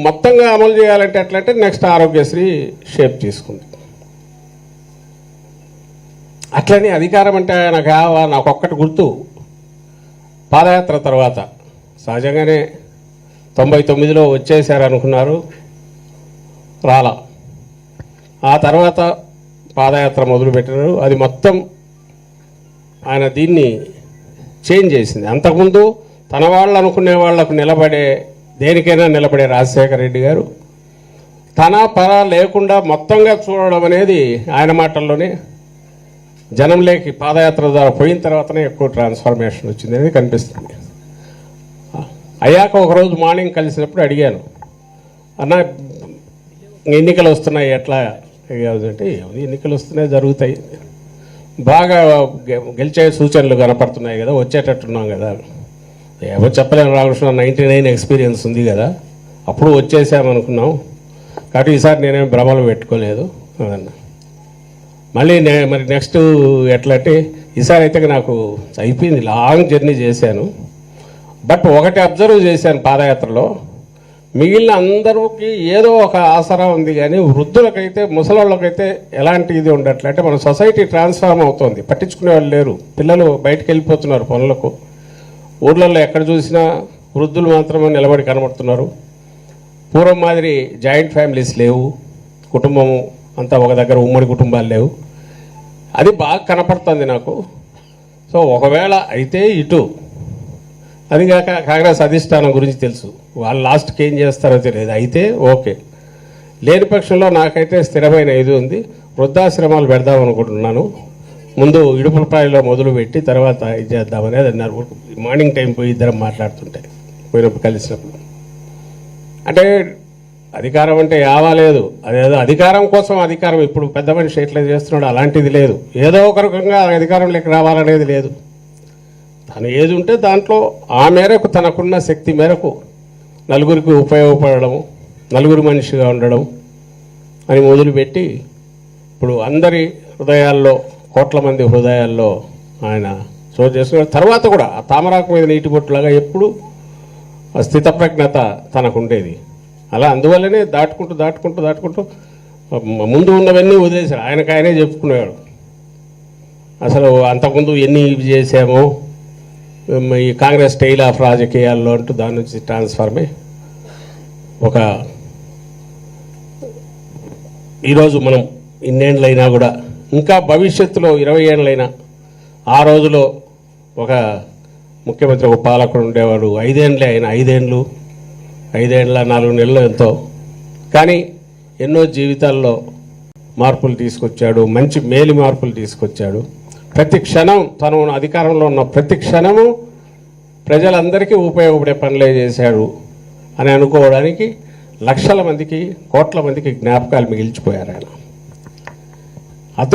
మొత్తంగా అమలు చేయాలంటే ఎట్లంటే నెక్స్ట్ ఆరోగ్యశ్రీ షేప్ తీసుకుంది. అట్లని అధికారం అంటే నాకు ఒక్కటి గుర్తు, పాదయాత్ర తర్వాత సహజంగానే 99లో వచ్చేసారనుకున్నారు, రాలా. ఆ తర్వాత పాదయాత్ర మొదలుపెట్టారు. అది మొత్తం ఆయన దీన్ని చేంజ్ చేసింది. అంతకుముందు తన వాళ్ళు అనుకునే వాళ్లకు దేనికైనా నిలబడే రాజశేఖర రెడ్డి గారు తన పర లేకుండా మొత్తంగా చూడడం అనేది ఆయన మాటల్లోనే జనంలోకి పాదయాత్ర ద్వారా పోయిన తర్వాతనే ఎక్కువ ట్రాన్స్ఫర్మేషన్ వచ్చింది అనేది కనిపిస్తుంది. అయ్యాక ఒకరోజు మార్నింగ్ కలిసినప్పుడు అడిగాను, అన్న ఎన్నికలు వస్తున్నాయి ఎట్లా అంటే, ఎన్నికలు వస్తున్నాయి జరుగుతాయి, బాగా గెలిచే సూచనలు కనపడుతున్నాయి కదా, వచ్చేటట్టున్నాం కదా. ఏమో చెప్పలేము రామకృష్ణ, 99 ఎక్స్పీరియన్స్ ఉంది కదా, అప్పుడు వచ్చేసామనుకున్నాం కాబట్టి ఈసారి నేనేం భ్రమలు పెట్టుకోలేదు అన్న. మళ్ళీ మరి నెక్స్ట్ ఎట్లా అంటే, ఈసారి అయితే నాకు అయిపోయింది, లాంగ్ జర్నీ చేశాను. బట్ ఒకటి అబ్జర్వ్ చేశాను పాదయాత్రలో, మిగిలిన అందరికీ ఏదో ఒక ఆసరా ఉంది, కానీ వృద్ధులకైతే ముసలాళ్ళకైతే ఎలాంటి ఇది ఉండట్లే. అంటే మన సొసైటీ ట్రాన్స్ఫార్మ్ అవుతుంది, పట్టించుకునే వాళ్ళు లేరు. పిల్లలు బయటకు వెళ్ళిపోతున్నారు పనులకు, ఊర్లలో ఎక్కడ చూసినా వృద్ధులు మాత్రమే నిలబడి కనబడుతున్నారు. పూర్వం మాదిరి జాయింట్ ఫ్యామిలీస్ లేవు, కుటుంబము అంతా ఒక దగ్గర ఉమ్మడి కుటుంబాలు లేవు. అది బాగా కనపడుతుంది నాకు. సో ఒకవేళ అయితే ఇటు అదిగాక కాంగ్రెస్ అధిష్టానం గురించి తెలుసు, వాళ్ళు లాస్ట్కి ఏం చేస్తారో తెలియదు. అయితే ఓకే, లేని పక్షంలో నాకైతే స్థిరమైన ఇది ఉంది, వృద్ధాశ్రమాలు పెడదాం అనుకుంటున్నాను. ముందు ఇడుపులపాయలో మొదలుపెట్టి తర్వాత ఇది చేద్దామనేది అన్నారు. మార్నింగ్ టైం పోయి ఇద్దరం మాట్లాడుతుంటే పోయినప్పుడు కలిసినప్పుడు, అంటే అధికారం అంటే యావాలేదు, అదేదో అధికారం కోసం అధికారం. ఇప్పుడు పెద్ద మనిషి ఎట్లా చేస్తున్నాడు అలాంటిది లేదు, ఏదో ఒక రకంగా అధికారంలోకి రావాలనేది లేదు. తను ఏది ఉంటే దాంట్లో ఆ మేరకు తనకున్న శక్తి మేరకు నలుగురికి ఉపయోగపడము, నలుగురు మనిషిగా ఉండడం అని మొదలుపెట్టి ఇప్పుడు అందరి హృదయాల్లో, కోట్ల మంది హృదయాల్లో ఆయన చోటు చేసుకున్న తర్వాత కూడా ఆ తామరాకు మీద నీటి బొట్టులాగా ఎప్పుడు స్థితప్రజ్ఞత తనకు ఉండేది. అలా అందువల్లనే దాటుకుంటూ ముందు ఉన్నవన్నీ వదిలేశాడు. ఆయనకాయనే చెప్పుకునేవాడు, అసలు అంతకుముందు ఎన్ని ఇవి చేసామో ఈ కాంగ్రెస్ స్టైల్ ఆఫ్ రాజకీయాల్లో అంటూ దాని నుంచి ట్రాన్స్ఫార్మ్ అయ్యి ఒక ఈరోజు మనం ఇన్నేళ్ళైనా కూడా ఇంకా భవిష్యత్తులో 20 ఏళ్ళైనా ఆ రోజులో ఒక ముఖ్యమంత్రి ఒక పాలకుడు ఉండేవాడు, 5 ఏళ్ళే ఆయన, 5 ఏళ్ళ 4 నెలలు ఎంతో, కానీ ఎన్నో జీవితాల్లో మార్పులు తీసుకొచ్చాడు, మంచి మేలు మార్పులు తీసుకొచ్చాడు. ప్రతి క్షణం తను అధికారంలో ఉన్న ప్రతి క్షణము ప్రజలందరికీ ఉపయోగపడే పనులే చేశాడు అని అనుకోవడానికి లక్షల మందికి, కోట్ల మందికి జ్ఞాపకాలు మిగిల్చిపోయారు ఆయన.